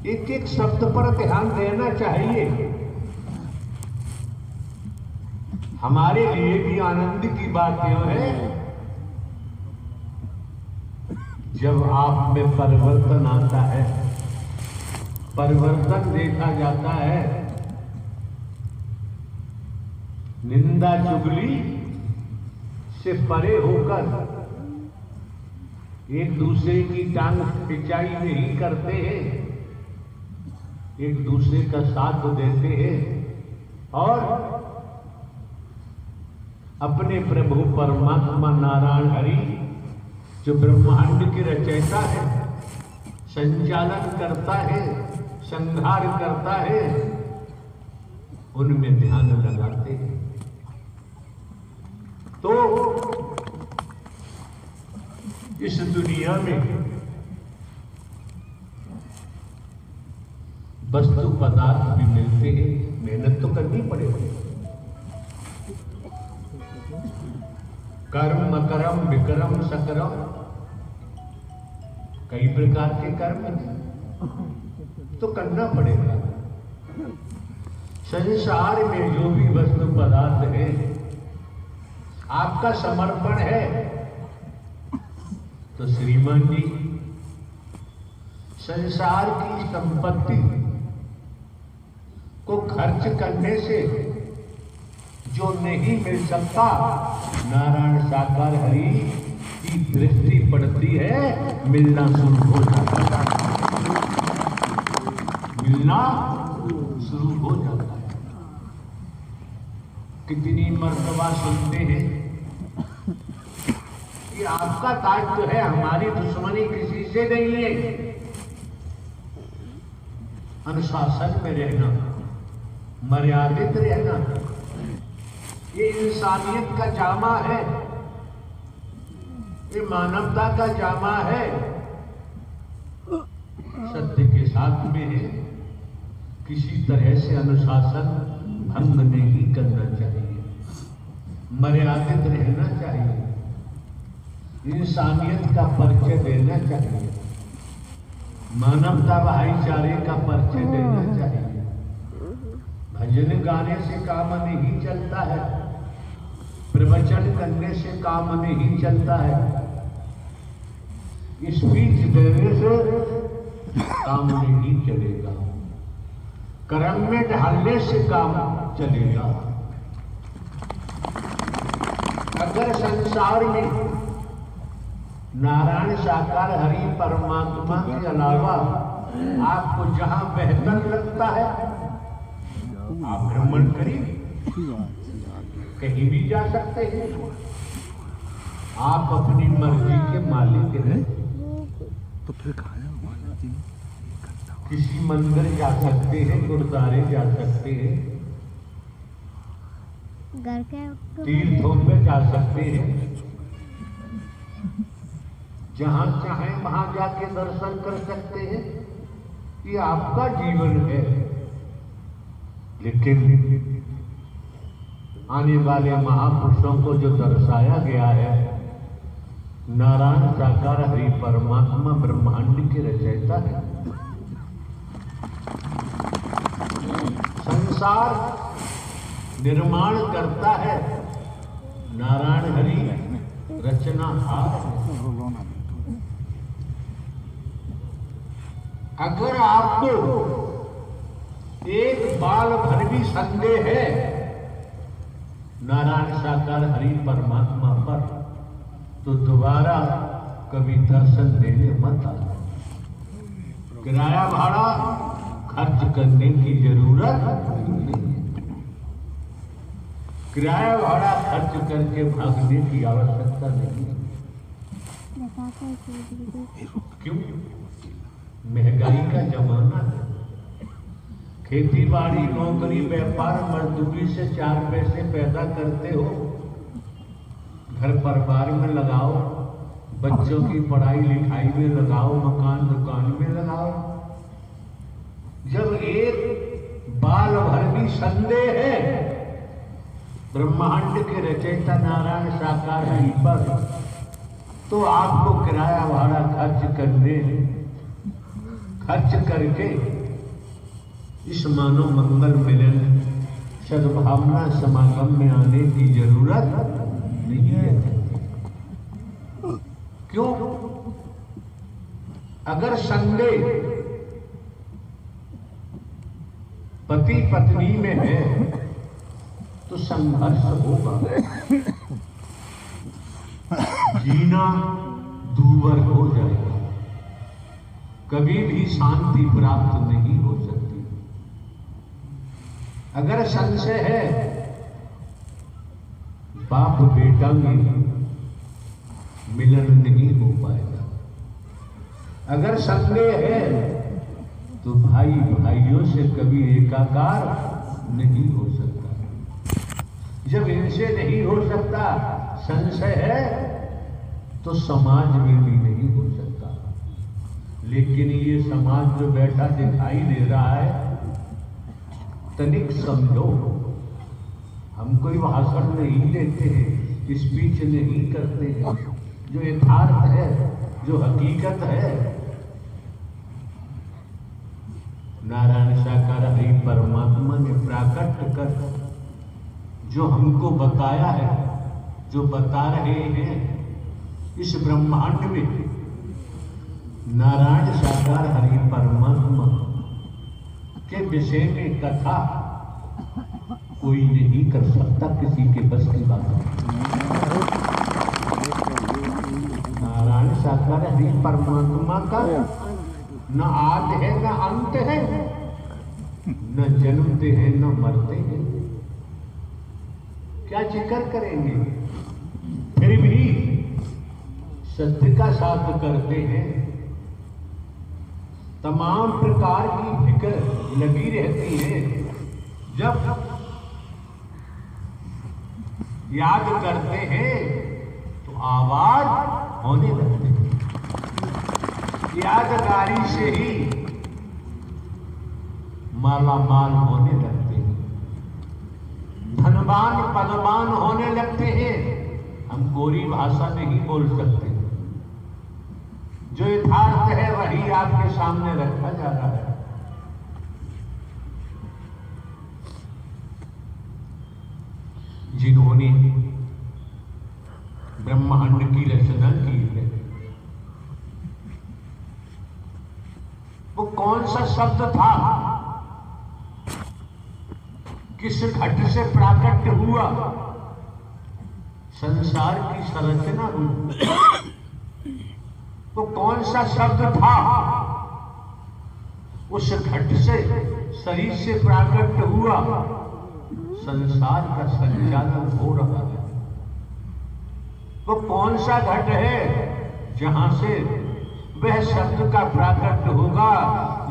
एक एक शब्द पर ध्यान देना चाहिए। हमारे लिए भी आनंद की बात यह है, जब आप में परिवर्तन आता है, परिवर्तन देखा जाता है, निंदा चुगली से परे होकर एक दूसरे की टांग खिंचाई नहीं करते हैं, एक दूसरे का साथ देते हैं और अपने प्रभु परमात्मा नारायण हरि जो ब्रह्मांड की रचयिता है, संचालन करता है, संहार करता है, उनमें ध्यान लगाते हैं। तो इस दुनिया में वस्तु पदार्थ भी मिलते हैं, मेहनत तो करनी पड़ेगी। कर्म अकर्म विक्रम सकरम, कई प्रकार के कर्म तो करना पड़ेगा। संसार में जो भी वस्तु पदार्थ है, आपका समर्पण है तो श्रीमान जी, संसार की संपत्ति को खर्च करने से जो नहीं मिल सकता, नारायण साकार हरि की दृष्टि पड़ती है, मिलना शुरू हो जाता है, मिलना शुरू हो जाता है। कितनी मर्तबा सुनते हैं कि आपका दायित्व है, हमारी दुश्मनी किसी से नहीं है, अनुशासन में रहना, मर्यादित रहना, ये इंसानियत का जामा है, ये मानवता का जामा है। सत्य के साथ में है, किसी तरह से अनुशासन भंग नहीं करना चाहिए, मर्यादित रहना चाहिए, इंसानियत का परिचय देना चाहिए, मानवता भाईचारे का परिचय देना चाहिए। भजन गाने से काम नहीं चलता है, प्रवचन करने से काम नहीं चलता है, स्पीच देने से काम नहीं चलेगा, कर्म में ढालने से काम चलेगा। अगर संसार में नारायण साकार हरि परमात्मा के अलावा आपको जहां बेहतर लगता है, आप भ्रमण करिए, कहीं भी जा सकते हैं, आप अपनी मर्जी के मालिक हैं। तो फिर किसी मंदिर जा सकते हैं, गुरुद्वारे जा सकते हैं, तीर्थों में जा सकते हैं, जहां चाहें वहां जाके दर्शन कर सकते हैं, ये आपका जीवन है। लेकिन आने वाले महापुरुषों को जो दर्शाया गया है, नारायण साकार हरि परमात्मा ब्रह्मांड के रचयिता है, संसार निर्माण करता है, नारायण हरि रचनाहार है। अगर आपको एक बाल भर भी संदेह है नारायण साकार हरि परमात्मा पर, तो दोबारा कभी दर्शन देने मत आना। किराया भाड़ा खर्च करने की जरूरत नहीं, किराया भाड़ा खर्च करके भागने की आवश्यकता नहीं। क्यों? महंगाई का जमाना है, खेती बाड़ी नौकरी व्यापार मजदूरी से 4 पैसे पैदा करते हो, घर परिवार में लगाओ, बच्चों की पढ़ाई लिखाई में लगाओ, मकान दुकान में लगाओ। जब एक बाल भर भी संदेह है ब्रह्मांड के रचयिता नारायण साकार हरि पर, तो आपको किराया भाड़ा खर्च खर्च करके इस मानव मंगल मिलन सद्भावना समागम में आने की जरूरत नहीं है। क्यों? अगर संडे पति पत्नी में है तो संघर्ष होगा, जीना दूभर हो जाएगा, कभी भी शांति प्राप्त नहीं हो सकती। अगर संशय है बाप बेटा में मिलन नहीं हो पाएगा, अगर संदेह है तो भाई भाइयों से कभी एकाकार नहीं हो सकता। जब इनसे नहीं हो सकता, संशय है तो समाज में भी नहीं हो सकता। लेकिन ये समाज जो बैठा दिखाई दे रहा है, तनिक समझो, हम कोई भाषण नहीं देते हैं, स्पीच नहीं करते हैं। जो यथार्थ है, जो हकीकत है, नारायण साकार हरि परमात्मा ने प्राकट कर जो हमको बताया है, जो बता रहे हैं, इस ब्रह्मांड में नारायण साकार हरि परमात्मा के विषय में कथा कोई नहीं कर सकता, किसी के बस की बात नहीं। नारायण साकार हरि परमात्मा का न आद है न अंत है, न जन्मते हैं न मरते हैं। क्या जिक्र करेंगे, फिर भी सत्य का साथ करते हैं। तमाम प्रकार की फिक्र लगी रहती है। जब याद करते हैं तो आवाज होने लगती है। यादगारी से ही माला माल होने लगते हैं, धनवान पदवान होने लगते हैं। हम कोरी भाषा नहीं बोल सकते। जो यथार्थ है वही आपके सामने रखा जा रहा है। जिन्होंने ब्रह्मांड की रचना की है, वो कौन सा शब्द था, किस घट से प्राकट्य हुआ, संसार की संरचना हुई, वो कौन सा शब्द था, उस घट से शरीर से प्राकट्य हुआ, संसार का संचालन हो रहा है। वो कौन सा घट है जहां से वह शब्द का प्राकट्य होगा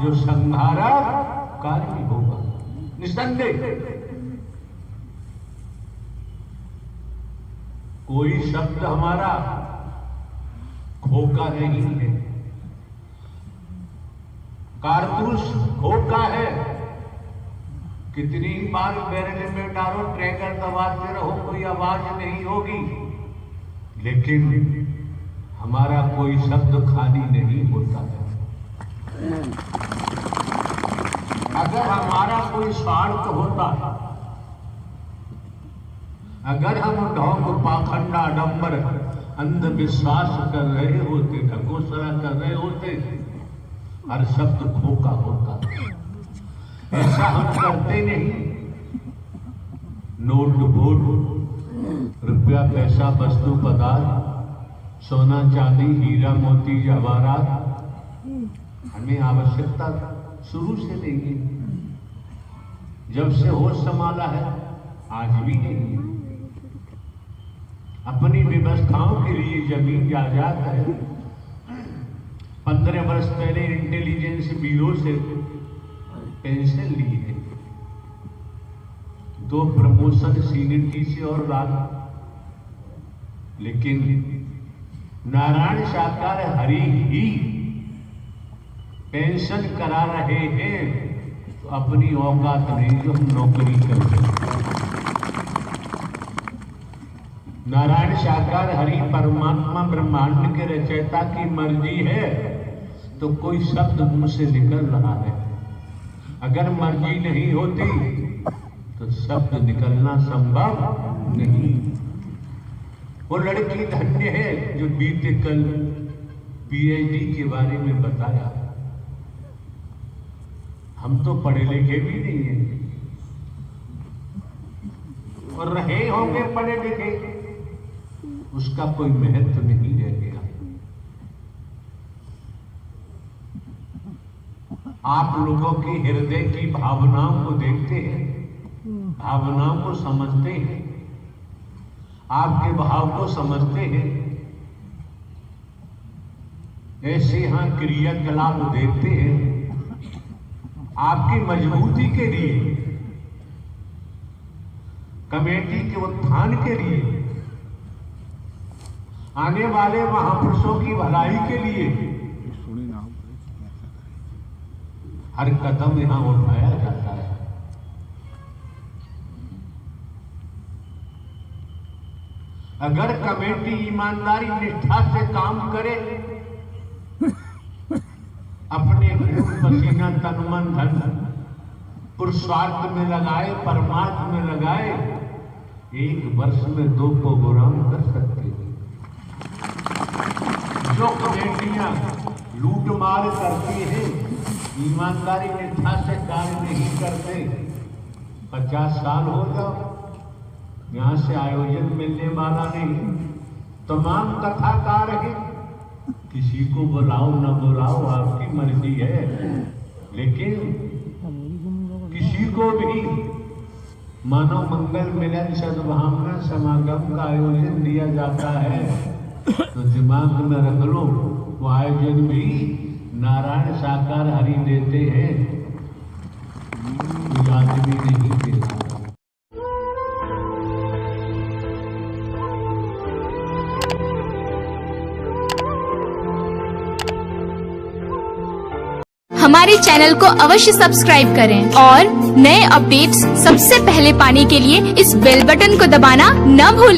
जो संहारक कार्य होगा। निसंदेह कोई शब्द हमारा खोका नहीं है, कारतूस खोका है। कितनी बार बैरल में डालो, ट्रैगर दबाते रहो, कोई आवाज नहीं होगी। लेकिन हमारा कोई शब्द खाली नहीं होता है। अगर हमारा कोई स्वार्थ होता, अगर हम ढोंग पाखंड आडंबर अंधविश्वास कर रहे होते, ढकोसला कर रहे होते, हर शब्द खोका होता। ऐसा हम करते नहीं। नोट वोट, रुपया पैसा वस्तु पदार्थ, सोना चांदी हीरा मोती जवाहरात हमें आवश्यकता शुरू से नहीं है। जब से होश संभाला है आज भी नहीं है। अपनी व्यवस्थाओं के लिए जमीन जायदाद है। 15 वर्ष पहले इंटेलिजेंस ब्यूरो से पेंशन ली है, 2 प्रमोशन सीनियरिटी से और लाभ। लेकिन नारायण साकार हरि ही पेंशन करा रहे हैं, तो अपनी औकात नहीं जो हम नौकरी करते हैं। नारायण साकार हरि परमात्मा ब्रह्मांड के रचयिता की मर्जी है तो कोई शब्द मुंह से निकल रहा है। अगर मर्जी नहीं होती तो शब्द निकलना संभव नहीं। वो लड़की धन्य है जो बीते कल पीएचडी के बारे में बताया। हम तो पढ़े लिखे भी नहीं हैं और रहे होंगे पढ़े लिखे, उसका कोई महत्व नहीं रह गया। आप लोगों की हृदय की भावनाओं को देखते हैं, भावनाओं को समझते हैं, आपके भाव को समझते हैं। ऐसे यहां क्रियाकलाप देखते हैं आपकी मजबूती के लिए, कमेटी के उत्थान के लिए, आने वाले महापुरुषों की भलाई के लिए हर कदम यहां उठाया जाता है। अगर कमेटी ईमानदारी निष्ठा से काम करे, अपने खून पसीना तन मन धन पुरुषार्थ में लगाए, परमार्थ में लगाए, एक वर्ष में 2 प्रोग्राम कर सकते हैं। जो कमेटियां लूट मार करती हैं, ईमानदारी निष्ठा से कार्य नहीं करते, 50 साल हो जाओ, यहां से आयोजन मिलने वाला नहीं। तमाम कथाकार हैं, किसी को बुलाओ न बुलाओ आपकी मर्जी है, लेकिन किसी को भी मानव मंगल मिलन सद्भावना समागम का आयोजन दिया जाता है तो दिमाग में रख लो, वो आयोजन भी नारायण साकार हरि देते हैं, कोई आदमी नहीं देता। हमारे चैनल को अवश्य सब्सक्राइब करें और नए अपडेट्स सबसे पहले पाने के लिए इस बेल बटन को दबाना न भूलें।